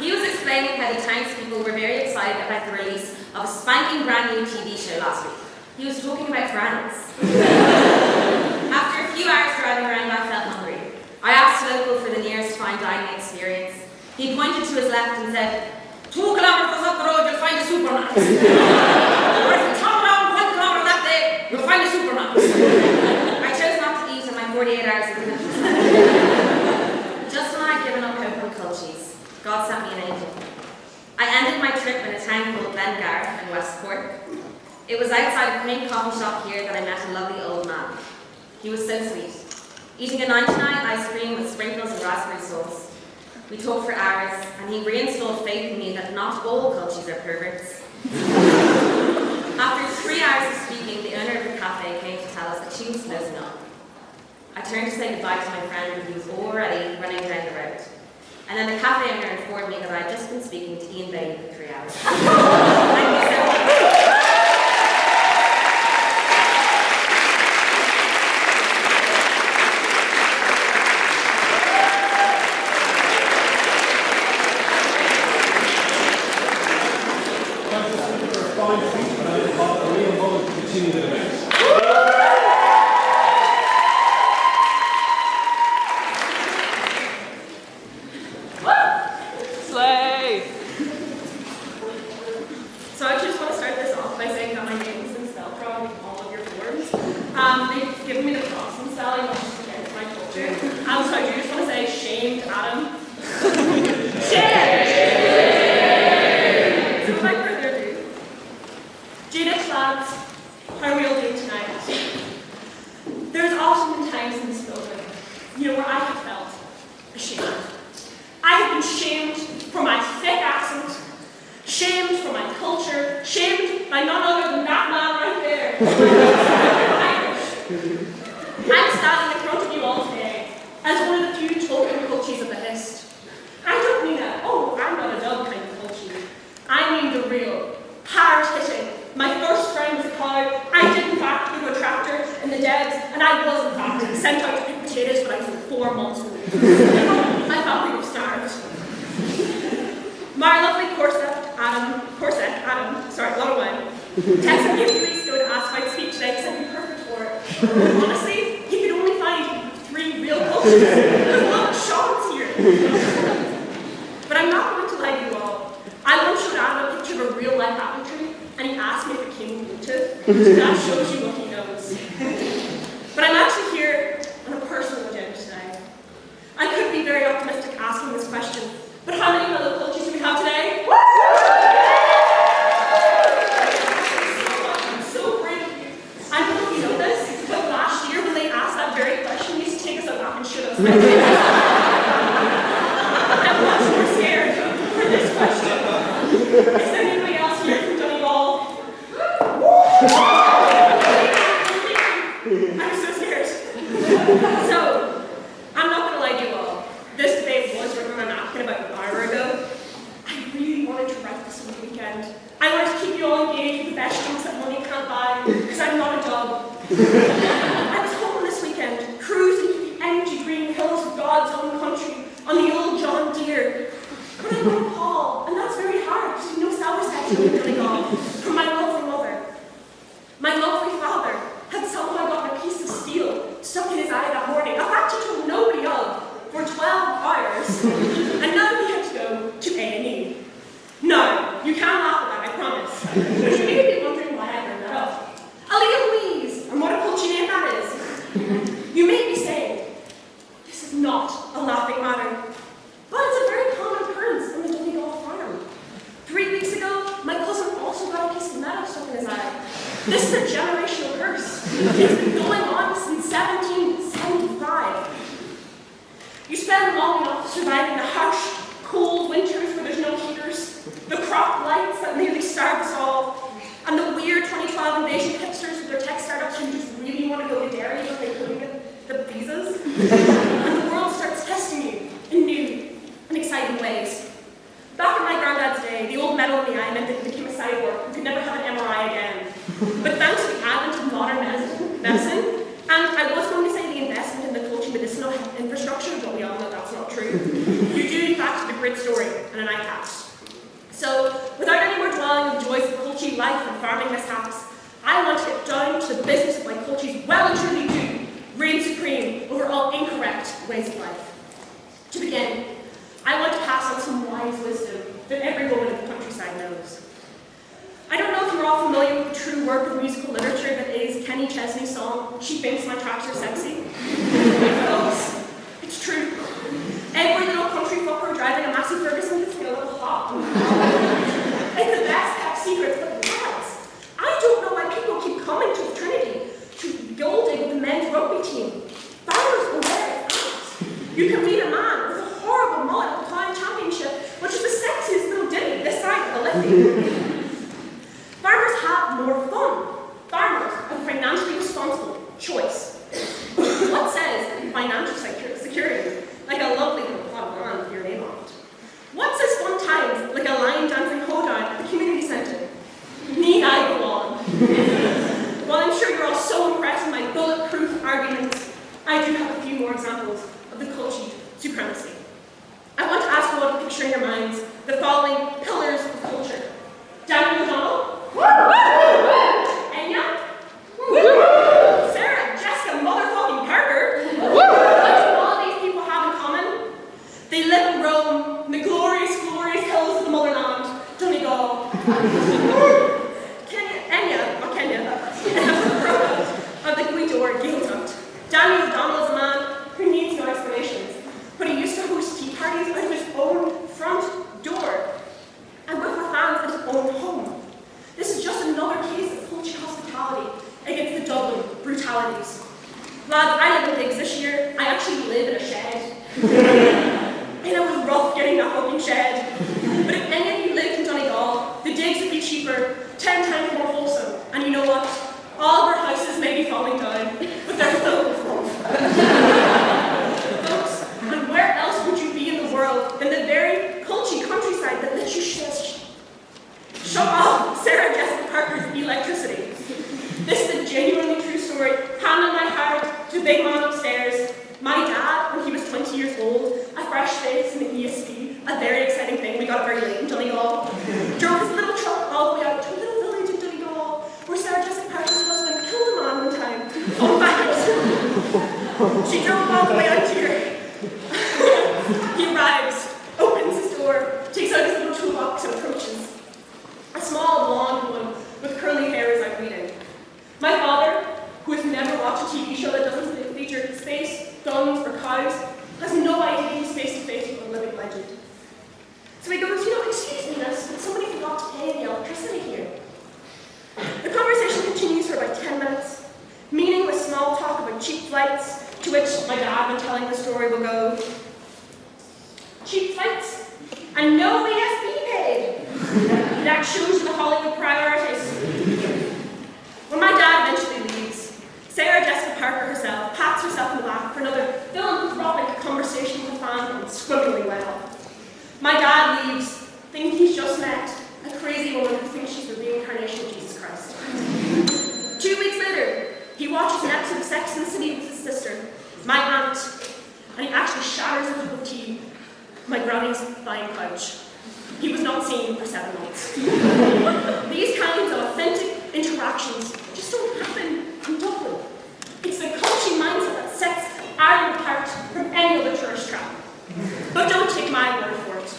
he was explaining how the townspeople were very excited about the release of a spanking brand new TV show last week. He was talking about France. After a few hours driving around, I felt hungry. I asked a local for the nearest fine dining experience. He pointed to his left and said, 2 kilometers up the road, you'll find a supermarket. Or if you turn around 1 kilometer that day, you'll find a supermarket. I chose not to eat in my 48 hours of detention. Just when I'd given up hope on Culchie's, God sent me an angel. I ended my trip in a town called Glengarriff in West Cork. It was outside a quaint coffee shop here that I met a lovely old man. He was so sweet, eating a 99 ice cream with sprinkles and raspberry sauce. We talked for hours, and he reinstalled faith in me that not all Culchies are perverts. After 3 hours of speaking, the owner of the cafe came to tell us that she was closing up. I turned to say goodbye to my friend, who was already running down the road. And then the cafe owner informed me that I had just been speaking to Ian Bailey for 3 hours. Thank you so much. Continue the debate. Slay! So I just want to start this off by saying that my name has been spelled wrong in all of your forms. They've given me the Protestant spelling, which is against my culture. So I do just want to say shamed Adam. Shame! So without further ado, Judith lads, how are we all doing tonight? There's often been times in this building, where I have felt ashamed. I have been shamed for my thick accent, shamed for my culture, shamed by none other than that man right there. I'm standing in front of you all today as one of the few token Culchies of the Hist. I don't mean I'm not a dog kind of Culchie. I mean the real, hard-hitting. My first friend was a cow. I did in fact go to a tractor in the Debs, and I was in fact sent out to pick potatoes when I was 4 months old. I thought we were starved. My lovely corset, Adam, sorry, a lot of wine, texted me a few weeks ago to ask if I'd speak today because I'd be perfect for it. Honestly, he could only find 3 real cultures. There's a lot of Sean's here. But I'm not going to lie to you all. I once showed Adam a picture of a real-life apple tree, and he asked me if it came rooted. So that shows you what he knows. But I'm actually here on a personal agenda today. I could be very optimistic asking this question, but how many fellow Culchies do we have today? I'm so proud of you. I don't know if you know this, but last year when they asked that very question, they used to take us out back and shoot us. I'm much more scared for this question. Is there anybody else here from Donegal? I'm so scared. So, I'm not going to lie to you all. This debate was written on a napkin about an hour ago. I really wanted to write this on the weekend. I wanted to keep you all engaged with the best jokes that money can't buy, because I'm not a dog. I was home this weekend, cruising through the energy green hills of God's own country on the old John Deere. But I got a call, and that's very hard, because no self-respect in Donegal, from my lovely mother. My lovely father had somehow gotten a piece of steel stuck in his eye that morning, a fact he told nobody of, for 12 hours, and now he had to go to A&E. No, you can't laugh at that, I promise. But you may be wondering why I bring that up. Aaliyah Louise, and what a Culchie name that is. You may be saying, this is not a laughing matter, but it's a very common occurrence on the Donegal farm. 3 weeks ago, my cousin also got a piece of metal stuck in his eye. This is a generational curse. It's been going on since 1775. You spend long enough surviving the harsh, cold winters where there's no heaters, the crop lights that nearly starve us all, and the weird 2012 invasion hipsters with their tech startups who just really want to go to Derry but they couldn't get the visas. And the world starts testing you in new and exciting ways. Back in my granddad's day, the old metal in the eye meant that he became a cyborg who could never have an MRI again. But thanks to the advent of modern medicine, and I was going to say the investment in the Culchie medicinal infrastructure, but we all know that's not true, you do in fact have a great story and an eye patch. So, without any more dwelling on the joys of Culchie life and farming mishaps, I want to get down to the business of why Culchies well and truly do reign supreme over all incorrect ways of life. To begin, I want to pass on some wise wisdom that every woman true work of musical literature that is Kenny Chesney's song, She Thinks My Tracks Are Sexy? Folks, it's true. Every little country fucker driving a massive Ferguson gets me a little hot. It's the best kept secret, but lads, I don't know why people keep coming to Trinity to golding with the men's rugby team. Farmers will wear it out. You can meet a man with a horrible mullet at the Clyde Championship, which is the sexiest little ditty this side of the Liffey. Farmers have more fun. Farmers have a financially responsible choice. What says financial security? Like a lovely little plot of land with your name on it. What says fun times like a line dancing hoedown at the community centre? Need I go on? While I'm sure you're all so impressed with my bulletproof arguments, I do have a few more examples of the Culchie supremacy. I want to ask you all to picture in your minds the following pillars of culture. Daniel O'Donnell. Enya. Sarah Jessica motherfucking Parker. What do all these people have in common? They live in Rome, in the glorious, glorious hills of the motherland, Donegal. Kenya, is a product of the Guidor Guild Hunt. Daniel O'Donnell is a man who needs no explanations, but he used to host tea parties out of his own front door and with her fans at his own home. This is just another case of Culchie hospitality against the Dublin brutalities. Lads, I live in digs this year. I actually live in a shed. And it was rough getting that fucking shed. But if any of you lived in Donegal, the digs would be cheaper, 10 times more wholesome. And you know what? All of our houses may be falling down, but they're filled with love. Folks, and where else would you be in the world than the very Culchie countryside that lets you shut off Sarah Jessica Parker's electricity? This is a genuinely true story, hand in my heart to the big man upstairs. My dad, when he was 20 years old, a fresh face in the ESP, a very exciting thing, we got it very late in Donegal, drove his little truck all the way out to a little village in Donegal, where Sarah Jessica Parker's husband killed a man one time. Fun fact. She drove all the way out here. He arrives, opens his door, takes out his little toolbox and approaches. A small blonde woman with curly hair is out reading. My father, who has never watched a TV show that doesn't feature space, guns, or cows, has no idea he's face to face with a living legend. So he goes, excuse me, miss, but somebody forgot to pay the electricity here. The conversation continues for about 10 minutes, meaningless small talk about cheap flights, to which my dad, when telling the story, will go, cheap flights, and no ESB paid. That shows you the Hollywood priorities. When my dad eventually leaves, Sarah Jessica Parker herself pats herself in the back for another philanthropic conversation with a fan going swimmingly well. My dad leaves, thinking he's just met a crazy woman who thinks she's the reincarnation of Jesus Christ. 2 weeks later, he watches an episode of Sex and the City with his sister, my aunt, and he actually shatters a cup of tea, my granny's fine couch. He was not seen for 7 months. These kinds of authentic interactions just don't happen in Dublin. It's the Culchie mindset that sets Ireland apart from any other tourist trap. But don't take my word for it.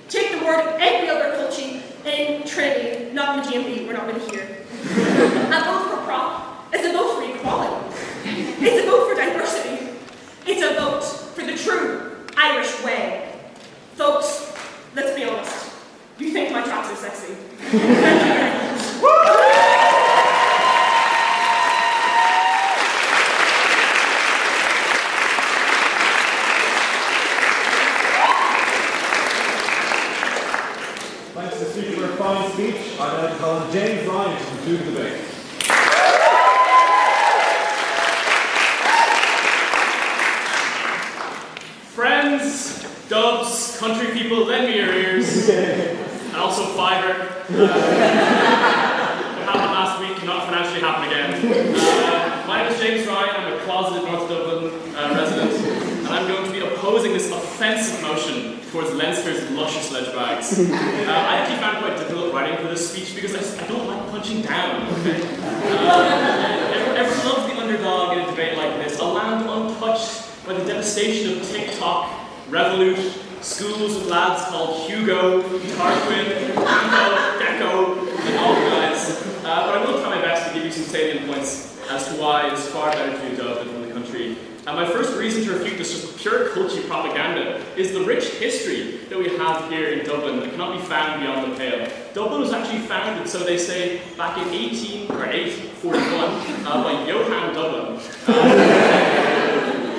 Take the word of every other Culchie in Trinity, not in the GMB, we're not really here. A vote for prop is a vote for equality. It's a vote for diversity. It's a vote for the true Irish way. Folks, let's be honest. You think my tracks are sexy. Thank you very much. Thanks to the speaker for a fine speech. I now call on James Ryan to conclude the debate. Friends, dubs, country people, lend me your ears. And also fibre. What happened last week cannot financially happen again. My name is James Ryan. I'm a closeted North Dublin resident. And I'm going to be opposing this offensive motion towards Leinster's luscious ledge bags. I actually found it quite difficult writing for this speech because I don't like punching down. Okay? Everyone loves the underdog in a debate like this. A land untouched by the devastation of TikTok, Revolut, schools with lads called Hugo, Tarquin, Campo, Deco, and all the guys. But I will try my best salient points as to why it's far better to be dubbed than from the country. And my first reason to refute this just pure Culchie propaganda is the rich history that we have here in Dublin that cannot be found beyond the pale. Dublin was actually founded, so they say, back in 841 by Johann Dublin.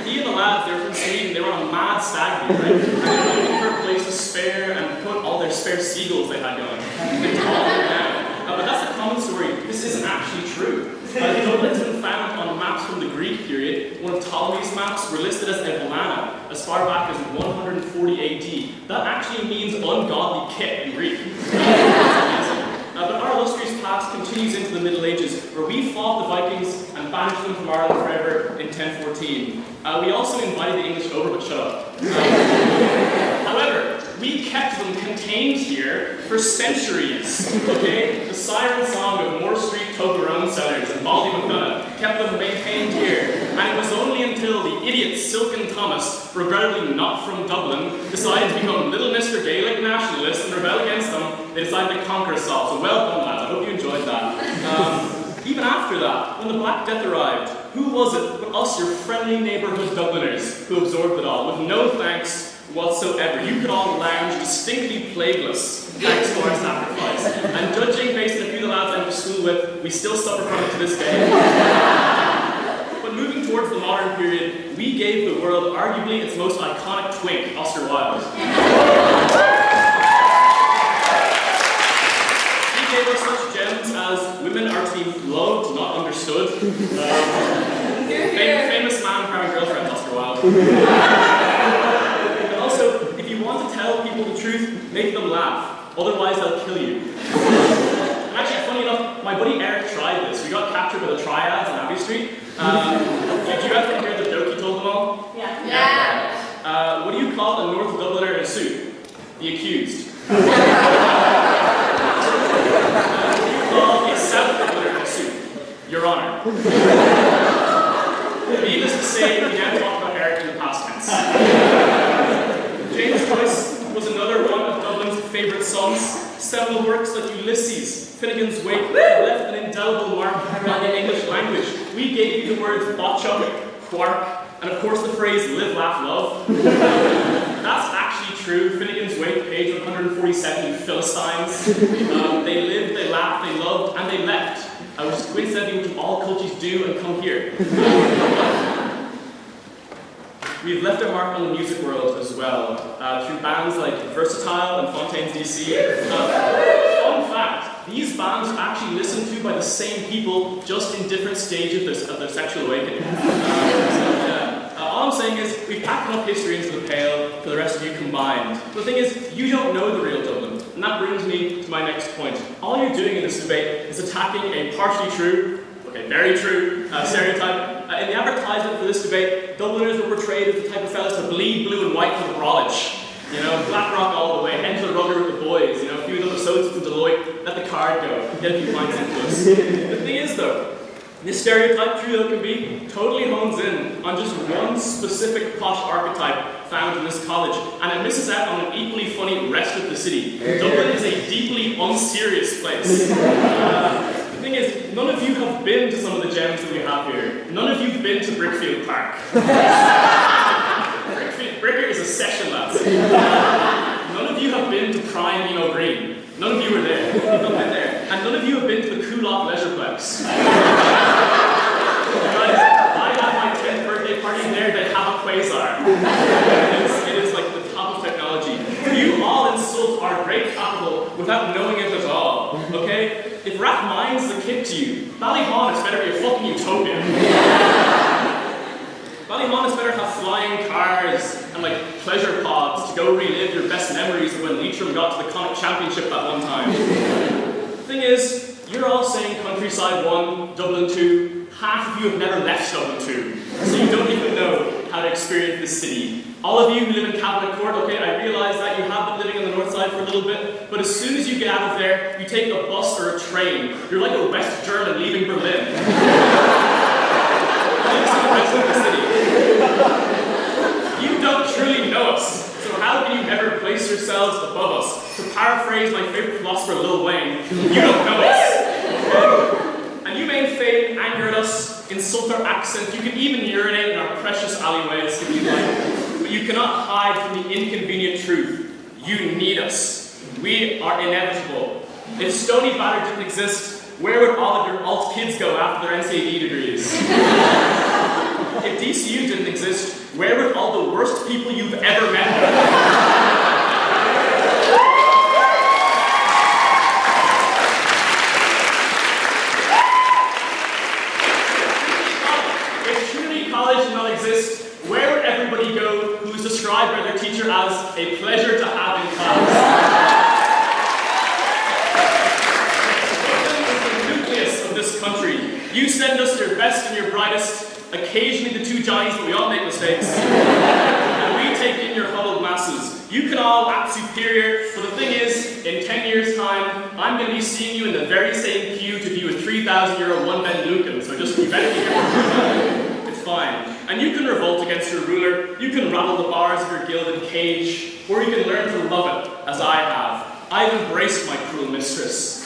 He and the lads, they were from Sweden, they were on a mad stag leap, right? And they were looking for a place to spare and put all their spare seagulls they had going. They took all of them down. But that's a common story. This isn't actually true. Dublin's been found on maps from the Greek period. One of Ptolemy's maps were listed as Ebolana as far back as 140 AD. That actually means ungodly kit in Greek. But our illustrious past continues into the Middle Ages, where we fought the Vikings and banished them from Ireland forever in 1014. We also invited the English over, but shut up. However, we kept them contained here for centuries, okay? The siren song of Moore Street Toblerone sellers and Baldy McDonough kept them maintained here. And it was only until the idiot Silken Thomas, regrettably not from Dublin, decided to become Little Mr. Gaelic nationalist and rebel against them, they decided to conquer us all. So well done, lads. I hope you enjoyed that. Even after that, when the Black Death arrived, who was it but us, your friendly neighbourhood Dubliners, who absorbed it all, with no thanks whatsoever? You could all lounge distinctly plagueless thanks to our sacrifice. And judging based on a few of the lads I went to school with, we still suffer from it to this day. But moving towards the modern period, we gave the world arguably its most iconic twink, Oscar Wilde. He gave us such gems as women are to be loved, not understood. Famous man, private girlfriend, Oscar Wilde. Tell people the truth, make them laugh. Otherwise, they'll kill you. Actually, funny enough, my buddy Eric tried this. We got captured by the triads on Abbey Street. Did you guys hear the joke he told them all? Yeah. What do you call a North Dubliner in a suit? The accused. What do you call a South Dubliner in a suit? Your Honor. Needless to say, we now talk about Eric in the past tense. James Joyce was another one of Dublin's favourite sons. Several works like Ulysses, Finnegan's Wake have left an indelible mark on the English language. We gave you the words botchup, quark, and of course the phrase live, laugh, love. That's actually true. Finnegan's Wake, page 147, you Philistines. They lived, they laughed, they loved, and they left. Which is coincidentally what all Culchies do and come here. We've left our mark on the music world as well, through bands like Versatile and Fontaine's DC. Fun fact, these bands are actually listened to by the same people, just in different stages of their sexual awakening. All I'm saying is, we've packed enough history into the pail for the rest of you combined. The thing is, you don't know the real Dublin. And that brings me to my next point. All you're doing in this debate is attacking a partially true, okay, very true, stereotype. In the advertisement for this debate, Dubliners were portrayed as the type of fellas to bleed blue and white for the brolage. You know, Black Rock all the way, head to the rugger with the boys, you know, a few of them associates from Deloitte, let the card go, get a few points into us. The thing is though, this stereotype, true though it can be, totally hones in on just one specific posh archetype found in this college, and it misses out on an equally funny rest of the city. Dublin is a deeply unserious place. The thing is, none of you have been to some of the gems that we have here. None of you have been to Brickfield Park. Bricker is a session, lads. None of you have been to Prime Emo Green. None of you were there. You've not been there. And none of you have been to the Coolock Leisureplex. Guys, I had my 10th birthday party there, they have a quasar. It is like the top of technology. You all insult our great capital without knowing it at all, okay? If Rathmines the kid to you, Ballyhon is better be a fucking utopia. Ballyhon is better have flying cars and like pleasure pods to go relive your best memories of when Leitrim got to the Connacht Championship that one time. The thing is, you're all saying Countryside 1, Dublin 2, half of you have never left Dublin 2, so you don't even know how to experience this city. All of you who live in Cabinet Court, okay, I realise that you have been living on the north side for a little bit, but as soon as you get out of there, you take a bus or a train. You're like a West German leaving Berlin. You don't truly know us, so how can you ever place yourselves above us? To paraphrase my favourite philosopher Lil Wayne, you don't know us. Okay? And you inhumane fate angered us, insult our accent, you can even urinate in our precious alleyways if you like, but you cannot hide from the inconvenient truth. You need us. We are inevitable. If Stony Batter didn't exist, where would all of your alt kids go after their NCAD degrees? If DCU didn't exist, where would all the worst people you've ever met go? Where would everybody go who is described by their teacher as a pleasure to have in class? Brooklyn is the nucleus of this country. You send us your best and your brightest, occasionally the two Johnnies, but we all make mistakes. And we take in your huddled masses. You can all act superior, but the thing is, in 10 years' time, I'm going to be seeing you in the very same queue to view a 3,000-euro one-bed Lucan, so just you better be careful. Fine. And you can revolt against your ruler, you can rattle the bars of your gilded cage, or you can learn to love it, as I have. I've embraced my cruel mistress.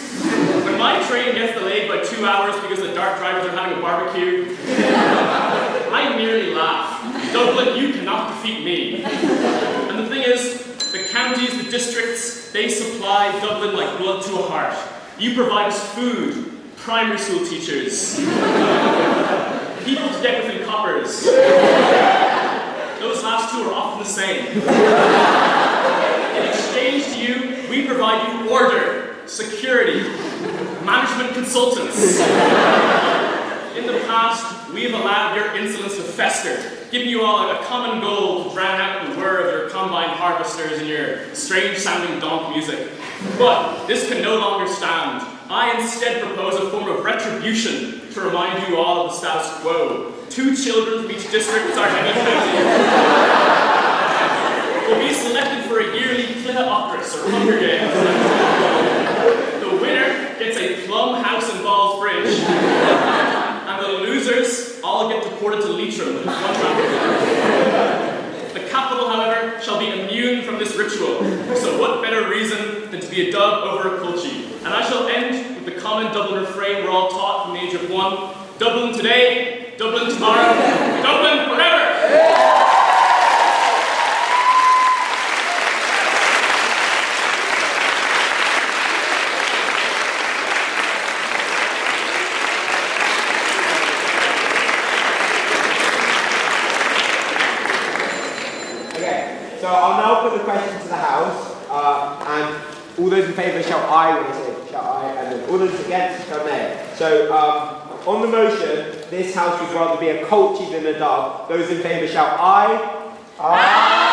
When my train gets delayed by 2 hours because the dart drivers are having a barbecue, I merely laugh. Dublin, you cannot defeat me. And the thing is, the counties, the districts, they supply Dublin like blood to a heart. You provide us food, primary school teachers, people to get within coppers. Those last two are often the same. In exchange to you, we provide you order, security, management consultants. In the past, we have allowed your insolence to fester, giving you all a common goal to drown out the whir of your combine harvesters and your strange-sounding donk music. But this can no longer stand. I instead propose a form of retribution to remind you all of the status quo. 2 children from each district are will be selected for a yearly Clitopterus or Hunger Games. The winner gets a plum house and balls bridge. And the losers all get deported to Leitrim. The capital, however, shall be immune from this ritual. So what better reason than to be a dub over a Culchie? And I shall end with the common Dublin refrain we're all taught from the age of 1. Dublin today, Dublin tomorrow, Dublin forever! So I'll now put the question to the House, and all those in favour shout aye when I say shout aye, and then all those against shout nay. So on the motion, this House would rather be a Culchie than a dub. Those in favour shout aye. Aye.